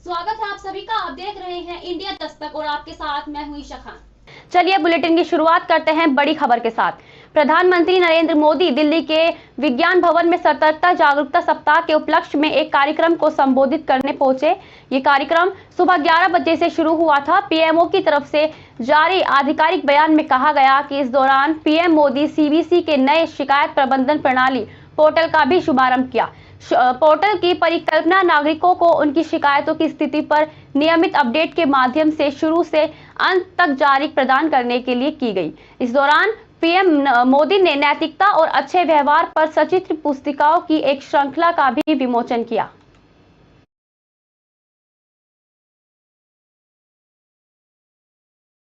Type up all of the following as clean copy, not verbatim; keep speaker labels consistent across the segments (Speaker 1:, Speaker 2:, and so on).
Speaker 1: स्वागत है आप सभी का। आप देख रहे हैं इंडिया दस्तक और आपके साथ मैं हूं ईशा खान।
Speaker 2: चलिए बुलेटिन की शुरुआत करते हैं बड़ी खबर के साथ। प्रधानमंत्री नरेंद्र मोदी दिल्ली के विज्ञान भवन में सतर्कता जागरूकता सप्ताह के उपलक्ष्य में एक कार्यक्रम को संबोधित करने पहुंचे। ये कार्यक्रम सुबह 11 बजे से शुरू हुआ था। पीएमओ की तरफ से जारी आधिकारिक बयान में कहा गया कि इस दौरान पीएम मोदी सीवीसी के नए शिकायत प्रबंधन प्रणाली पोर्टल का भी शुभारंभ किया। पोर्टल की परिकल्पना नागरिकों को उनकी शिकायतों की स्थिति पर नियमित अपडेट के माध्यम से शुरू से अंत तक जारी प्रदान करने के लिए की गई। इस दौरान पीएम मोदी ने नैतिकता और अच्छे व्यवहार पर सचित्र पुस्तिकाओं की एक श्रृंखला का भी विमोचन किया।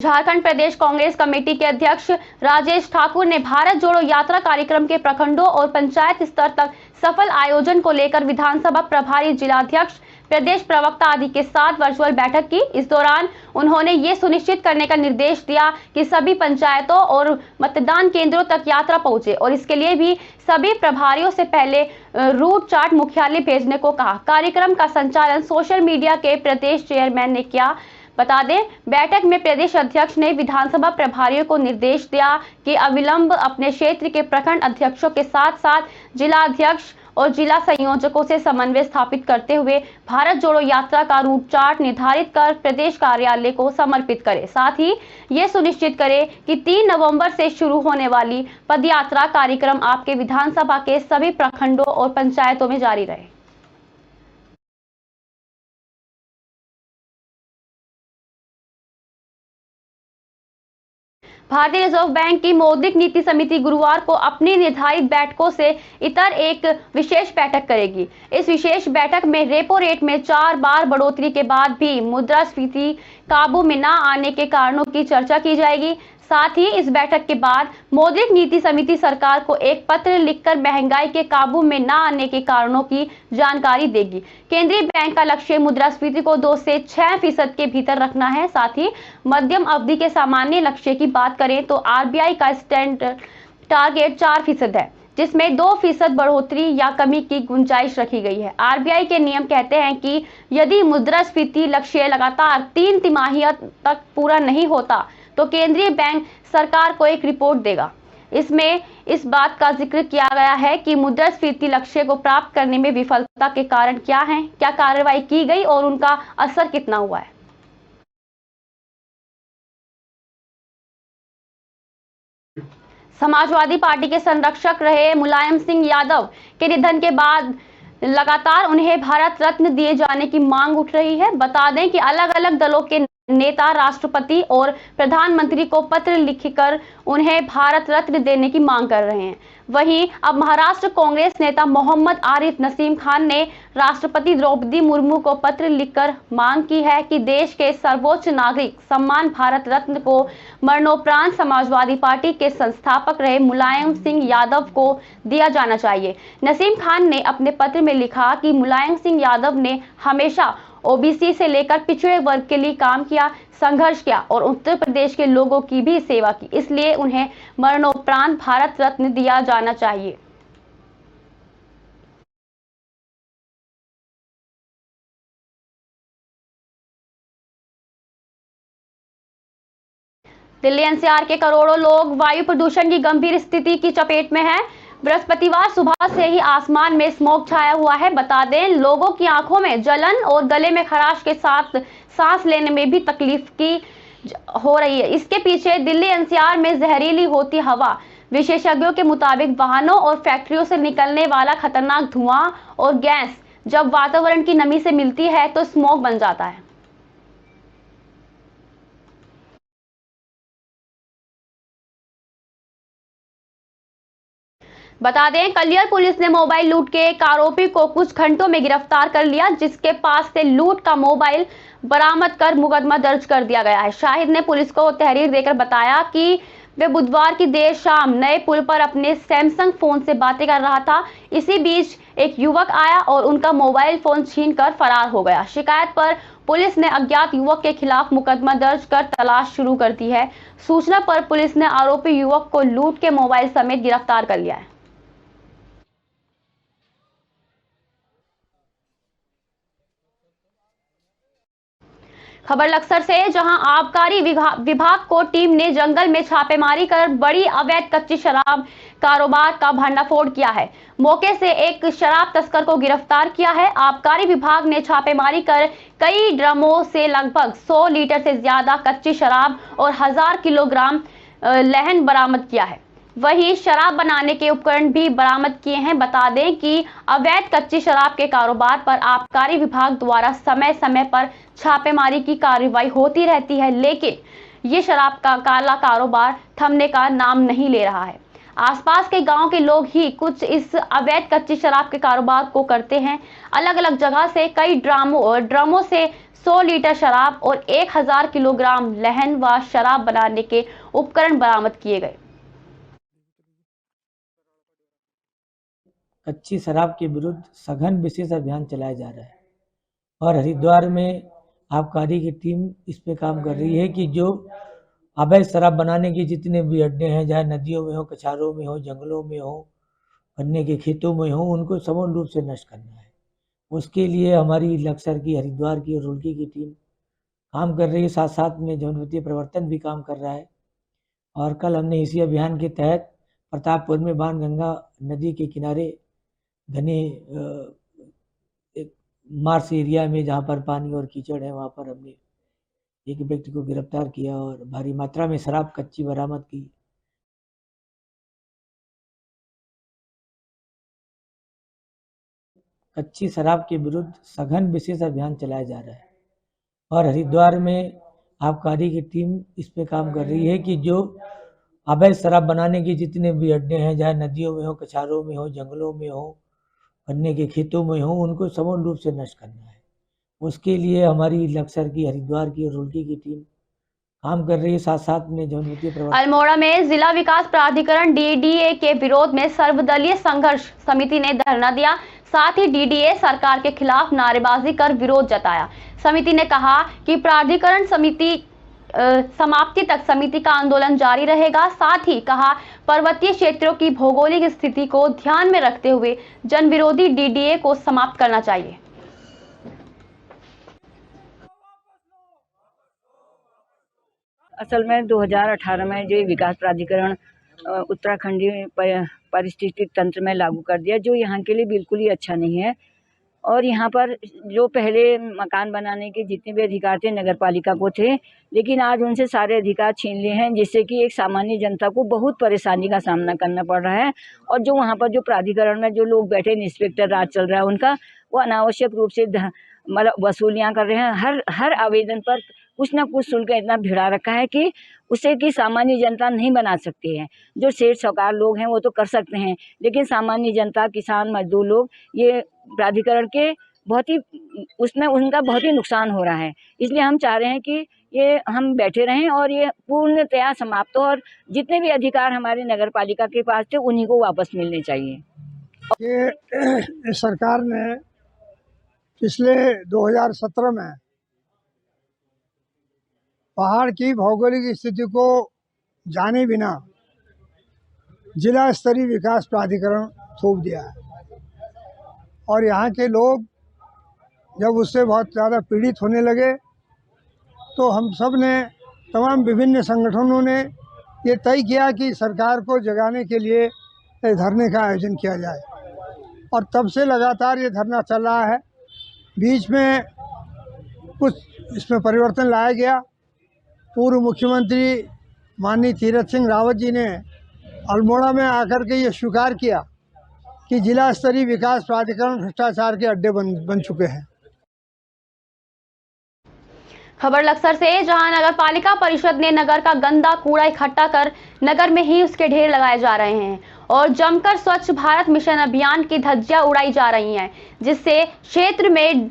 Speaker 2: झारखंड प्रदेश कांग्रेस कमेटी के अध्यक्ष राजेश ठाकुर ने भारत जोड़ो यात्रा कार्यक्रम के प्रखंडों और पंचायत स्तर तक सफल आयोजन को लेकर विधानसभा प्रभारी, जिलाध्यक्ष, प्रदेश प्रवक्ता आदि के साथ वर्चुअल बैठक की। इस दौरान उन्होंने ये सुनिश्चित करने का निर्देश दिया कि सभी पंचायतों और मतदान केंद्रों तक यात्रा पहुंचे और इसके लिए भी सभी प्रभारियों से पहले रूट चार्ट मुख्यालय भेजने को कहा। कार्यक्रम का संचालन सोशल मीडिया के प्रदेश चेयरमैन ने किया। बता दें, बैठक में प्रदेश अध्यक्ष ने विधानसभा प्रभारियों को निर्देश दिया कि अविलंब अपने क्षेत्र के प्रखंड अध्यक्षों के साथ साथ जिला अध्यक्ष और जिला संयोजकों से समन्वय स्थापित करते हुए भारत जोड़ो यात्रा का रूट चार्ट निर्धारित कर प्रदेश कार्यालय को समर्पित करें। साथ ही ये सुनिश्चित करें कि 3 नवंबर से शुरू होने वाली पदयात्रा कार्यक्रम आपके विधानसभा के सभी प्रखंडों और पंचायतों में जारी रहे। भारतीय रिजर्व बैंक की मौद्रिक नीति समिति गुरुवार को अपनी निर्धारित बैठकों से इतर एक विशेष बैठक करेगी। इस विशेष बैठक में रेपो रेट में 4 बार बढ़ोतरी के बाद भी मुद्रास्फीति काबू में न आने के कारणों की चर्चा की जाएगी। साथ ही इस बैठक के बाद मौद्रिक नीति समिति सरकार को एक पत्र लिखकर महंगाई के काबू में न आने के कारणों की जानकारी देगी। केंद्रीय बैंक का लक्ष्य मुद्रास्फीति को 2 से 6% के भीतर रखना है। साथ ही मध्यम अवधि के सामान्य लक्ष्य की बात करें तो आरबीआई का स्टैंडर्ड टारगेट 4% है, जिसमें 2% बढ़ोतरी या कमी की गुंजाइश रखी गई है। आरबीआई के नियम कहते हैं कि यदि मुद्रास्फीति लक्ष्य लगातार 3 तिमाही तक पूरा नहीं होता तो केंद्रीय बैंक सरकार को एक रिपोर्ट देगा। इसमें इस बात का जिक्र किया गया है कि मुद्रास्फीति लक्ष्य को प्राप्त करने में विफलता के कारण क्या हैं, क्या कार्रवाई की गई और उनका असर कितना हुआ है। समाजवादी पार्टी के संरक्षक रहे मुलायम सिंह यादव के निधन के बाद लगातार उन्हें भारत रत्न दिए जाने की मांग उठ रही है। बता दें कि अलग अलग दलों के नेता राष्ट्रपति और प्रधानमंत्री को पत्र लिखकर उन्हें भारत रत्न देने की मांग कर रहे हैं। वहीं अब महाराष्ट्र कांग्रेस नेता मोहम्मद आरिफ नसीम खान ने राष्ट्रपति द्रौपदी मुर्मू को पत्र लिखकर मांग की है कि देश के सर्वोच्च नागरिक सम्मान भारत रत्न को मरणोपरांत समाजवादी पार्टी के संस्थापक रहे मुलायम सिंह यादव को दिया जाना चाहिए। नसीम खान ने अपने पत्र में लिखा कि मुलायम सिंह यादव ने हमेशा ओबीसी से लेकर पिछड़े वर्ग के लिए काम किया, संघर्ष किया और उत्तर प्रदेश के लोगों की भी सेवा की, इसलिए उन्हें मरणोपरांत भारत रत्न दिया जाना चाहिए। दिल्ली एनसीआर के करोड़ों लोग वायु प्रदूषण की गंभीर स्थिति की चपेट में हैं। बृहस्पतिवार सुबह से ही आसमान में स्मोक छाया हुआ है। बता दें, लोगों की आंखों में जलन और गले में खराश के साथ सांस लेने में भी तकलीफ की हो रही है। इसके पीछे दिल्ली एनसीआर में जहरीली होती हवा, विशेषज्ञों के मुताबिक वाहनों और फैक्ट्रियों से निकलने वाला खतरनाक धुआं और गैस जब वातावरण की नमी से मिलती है तो स्मोक बन जाता है। बता दें, कलियर पुलिस ने मोबाइल लूट के एक आरोपी को कुछ घंटों में गिरफ्तार कर लिया, जिसके पास से लूट का मोबाइल बरामद कर मुकदमा दर्ज कर दिया गया है। शाहिद ने पुलिस को तहरीर देकर बताया कि वे बुधवार की देर शाम नए पुल पर अपने सैमसंग फोन से बातें कर रहा था। इसी बीच एक युवक आया और उनका मोबाइल फोन छीनकर फरार हो गया। शिकायत पर पुलिस ने अज्ञात युवक के खिलाफ मुकदमा दर्ज कर तलाश शुरू कर दी है। सूचना पर पुलिस ने आरोपी युवक को लूट के मोबाइल समेत गिरफ्तार कर लिया है। खबर लक्सर से, जहां आबकारी विभाग को टीम ने जंगल में छापेमारी कर बड़ी अवैध कच्ची शराब कारोबार का भंडाफोड़ किया है। मौके से एक शराब तस्कर को गिरफ्तार किया है। आबकारी विभाग ने छापेमारी कर कई ड्रमों से लगभग 100 लीटर से ज्यादा कच्ची शराब और 1000 किलोग्राम लहन बरामद किया है। वहीं शराब बनाने के उपकरण भी बरामद किए हैं। बता दें कि अवैध कच्ची शराब के कारोबार पर आबकारी विभाग द्वारा समय समय पर छापेमारी की कार्रवाई होती रहती है, लेकिन ये शराब का काला कारोबार थमने का नाम नहीं ले रहा है। आसपास के गांव के लोग ही कुछ इस अवैध कच्ची शराब के कारोबार को करते हैं। अलग अलग जगह से कई ड्रमों से 100 लीटर शराब और 1000 किलोग्राम लहन व शराब बनाने के उपकरण बरामद किए गए।
Speaker 3: कच्ची शराब के विरुद्ध सघन विशेष अभियान चलाया जा रहा है और हरिद्वार में आबकारी की टीम इस पे काम कर रही है कि जो अवैध शराब बनाने के जितने भी अड्डे हैं, चाहे नदियों में हो, कछारों में हो, जंगलों में हो, गन्ने के खेतों में हो, उनको समूल रूप से नष्ट करना है। उसके लिए हमारी लक्सर की, हरिद्वार की और रुड़की की टीम काम कर रही है। साथ साथ में जनवित्तीय प्रवर्तन भी काम कर रहा है। और कल हमने इसी अभियान के तहत प्रतापपुर में बाणगंगा नदी के किनारे घने मार्श एरिया में, जहाँ पर पानी और कीचड़ है, वहाँ पर हमने एक व्यक्ति को गिरफ्तार किया और भारी मात्रा में शराब कच्ची बरामद की। कच्ची शराब के विरुद्ध सघन विशेष अभियान चलाया जा रहा है और हरिद्वार में आबकारी की टीम इस पे काम कर रही है कि जो अवैध शराब बनाने के जितने भी अड्डे हैं, चाहे नदियों में हो, कछारों में हो, जंगलों में हो, गन्ने के खेतों में हो, उनको समूल रूप से नष्ट करना है। उसके लिए हमारी लक्सर की, हरिद्वार की और रुड़की की टीम काम कर रही है। साथ साथ में जनवित्तीय प्रवर्तन।
Speaker 2: अल्मोड़ा में जिला विकास प्राधिकरण डीडीए के विरोध में सर्वदलीय संघर्ष समिति ने धरना दिया। साथ ही डीडीए सरकार के खिलाफ नारेबाजी कर विरोध जताया। समिति ने कहा कि प्राधिकरण समाप्ति तक समिति का आंदोलन जारी रहेगा। साथ ही कहा, पर्वतीय क्षेत्रों की भौगोलिक स्थिति को ध्यान में रखते हुए जन विरोधी डीडीए को समाप्त करना चाहिए।
Speaker 4: असल में 2018 में जो विकास प्राधिकरण उत्तराखंडी पारिस्थितिक तंत्र में लागू कर दिया, जो यहाँ के लिए बिल्कुल ही अच्छा नहीं है। और यहाँ पर जो पहले मकान बनाने के जितने भी अधिकार थे नगर पालिका को थे, लेकिन आज उनसे सारे अधिकार छीन लिए हैं, जिससे कि एक सामान्य जनता को बहुत परेशानी का सामना करना पड़ रहा है। और जो वहाँ पर जो प्राधिकरण में जो लोग बैठे, इंस्पेक्टर राज चल रहा है उनका, वो अनावश्यक रूप से मतलब वसूलियाँ कर रहे हैं। हर आवेदन पर कुछ ना कुछ शुल्क इतना भिड़ा रखा है कि उसे कि सामान्य जनता नहीं बना सकती है। जो सेठ साहूकार लोग हैं वो तो कर सकते हैं, लेकिन सामान्य जनता, किसान, मजदूर लोग, ये प्राधिकरण के बहुत ही उसमें उनका बहुत ही नुकसान हो रहा है। इसलिए हम चाह रहे हैं कि ये हम बैठे रहें और ये पूर्णतया समाप्त हो और जितने भी अधिकार हमारे नगर पालिका के पास थे उन्हीं को वापस मिलने चाहिए।
Speaker 5: ये सरकार ने पिछले 2017 में पहाड़ की भौगोलिक स्थिति को जाने बिना जिला स्तरीय विकास प्राधिकरण थोप दिया है और यहाँ के लोग जब उससे बहुत ज़्यादा पीड़ित होने लगे तो हम सब ने, तमाम विभिन्न संगठनों ने ये तय किया कि सरकार को जगाने के लिए धरने का आयोजन किया जाए और तब से लगातार ये धरना चल रहा है। बीच में कुछ इसमें परिवर्तन लाया गया। पूर्व मुख्यमंत्री माननीय तीरथ सिंह रावत जी ने अल्मोड़ा में आकर के ये स्वीकार किया कि जिला स्तरीय विकास प्राधिकरण भ्रष्टाचार के अड्डे बन चुके हैं।
Speaker 2: खबर लक्सर से, जहां नगर पालिका परिषद ने नगर का गंदा कूड़ा इकट्ठा कर नगर में ही उसके ढेर लगाए जा रहे हैं और जमकर स्वच्छ भारत मिशन अभियान की धज्जियां उड़ाई जा रही हैं, जिससे क्षेत्र में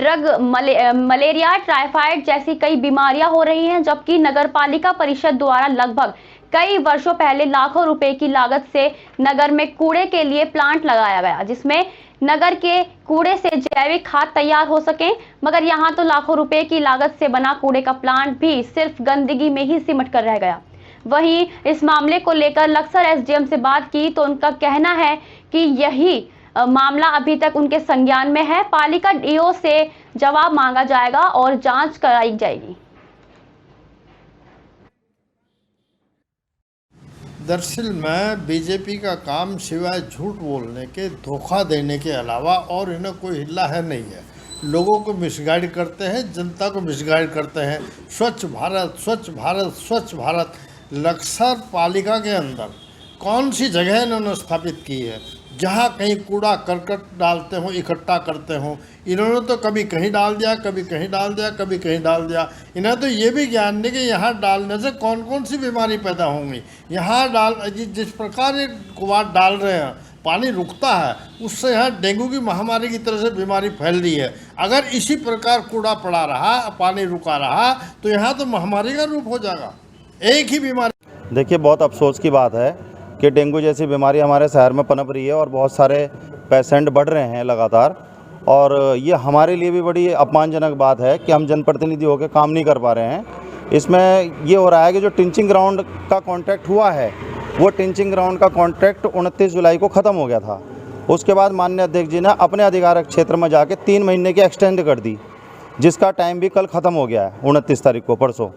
Speaker 2: मलेरिया, टाइफाइड जैसी कई बीमारियां हो रही हैं। जबकि नगर पालिका परिषद द्वारा लगभग कई वर्षों पहले लाखों रुपए की लागत से नगर में कूड़े के लिए प्लांट लगाया गया, जिसमें नगर के कूड़े से जैविक खाद तैयार हो सके, मगर यहां तो लाखों रुपए की लागत से बना कूड़े का प्लांट भी सिर्फ गंदगी में ही सिमट कर रह गया। वहीं इस मामले को लेकर लक्सर एसडीएम से बात की तो उनका कहना है कि यही मामला अभी तक उनके संज्ञान में है। पालिका डीओ से जवाब मांगा जाएगा और जांच कराई जाएगी।
Speaker 6: दरअसल में बीजेपी का काम सिवाय झूठ बोलने के, धोखा देने के अलावा और इन्हें कोई हिला है नहीं है। लोगों को मिसगाइड करते हैं, जनता को मिसगाइड करते हैं। स्वच्छ भारत, स्वच्छ भारत, स्वच्छ भारत। लक्सर पालिका के अंदर कौन सी जगह इन्होंने स्थापित की है जहाँ कहीं कूड़ा करकट डालते हो, इकट्ठा करते हो? इन्होंने तो कभी कहीं डाल दिया, कभी कहीं डाल दिया, कभी कहीं डाल दिया। इन्हें तो ये भी ज्ञान नहीं कि यहाँ डालने से कौन कौन सी बीमारी पैदा होंगी। यहाँ जिस प्रकार ये कूड़ा डाल रहे हैं, पानी रुकता है, उससे यहाँ डेंगू की महामारी की तरह से बीमारी फैल रही है। अगर इसी प्रकार कूड़ा पड़ा रहा, पानी रुका रहा, तो यहाँ तो महामारी का रूप हो जाएगा, एक ही बीमारी।
Speaker 7: देखिए, बहुत अफसोस की बात है कि डेंगू जैसी बीमारी हमारे शहर में पनप रही है और बहुत सारे पेशेंट बढ़ रहे हैं लगातार। और ये हमारे लिए भी बड़ी अपमानजनक बात है कि हम जनप्रतिनिधि होकर काम नहीं कर पा रहे हैं। इसमें ये हो रहा है कि जो टिंचिंग ग्राउंड का कॉन्ट्रैक्ट हुआ है, वो टिंचिंग ग्राउंड का कॉन्ट्रैक्ट 29 जुलाई को ख़त्म हो गया था। उसके बाद माननीय अध्यक्ष जी ने अपने अधिकारक क्षेत्र में जाके 3 महीने की एक्सटेंड कर दी, जिसका टाइम भी कल ख़त्म हो गया है, 29 तारीख को, परसों।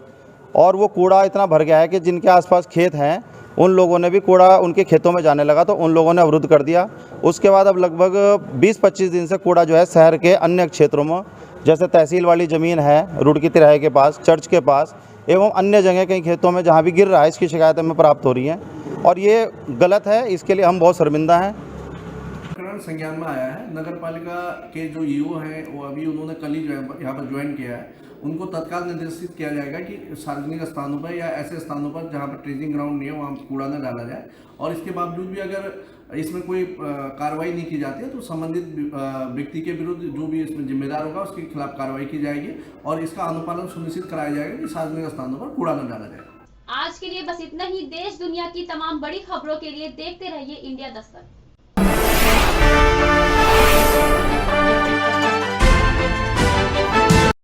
Speaker 7: और वो कूड़ा इतना भर गया है कि जिनके आसपास खेत हैं उन लोगों ने भी कूड़ा उनके खेतों में जाने लगा, तो उन लोगों ने अवरुद्ध कर दिया। उसके बाद अब लगभग 20-25 दिन से कूड़ा जो है शहर के अन्य क्षेत्रों में, जैसे तहसील वाली ज़मीन है, रुड़की तिराहे के पास, चर्च के पास एवं अन्य जगह कई खेतों में जहाँ भी गिर रहा है, इसकी शिकायतें हमें प्राप्त हो रही हैं और ये गलत है। इसके लिए हम बहुत शर्मिंदा हैं।
Speaker 8: प्रकरण संज्ञान में आया है। नगर पालिका के जो ईओ हैं वो अभी उन्होंने कल ही यहाँ पर ज्वाइन किया है। उनको तत्काल निर्देशित किया जाएगा कि सार्वजनिक स्थानों पर या ऐसे स्थानों पर जहाँ पर ट्रेजिंग ग्राउंड नहीं है वहाँ कूड़ा न डाला जाए। और इसके बावजूद भी अगर इसमें कोई कार्रवाई नहीं की जाती है तो संबंधित व्यक्ति के विरुद्ध जो भी इसमें जिम्मेदार होगा उसके खिलाफ कार्रवाई की जाएगी और इसका अनुपालन सुनिश्चित कराया जाएगा कि सार्वजनिक स्थानों पर कूड़ा न डाला जाए।
Speaker 1: आज के लिए बस इतना ही। देश दुनिया की तमाम बड़ी खबरों के लिए देखते रहिए इंडिया दस्तक।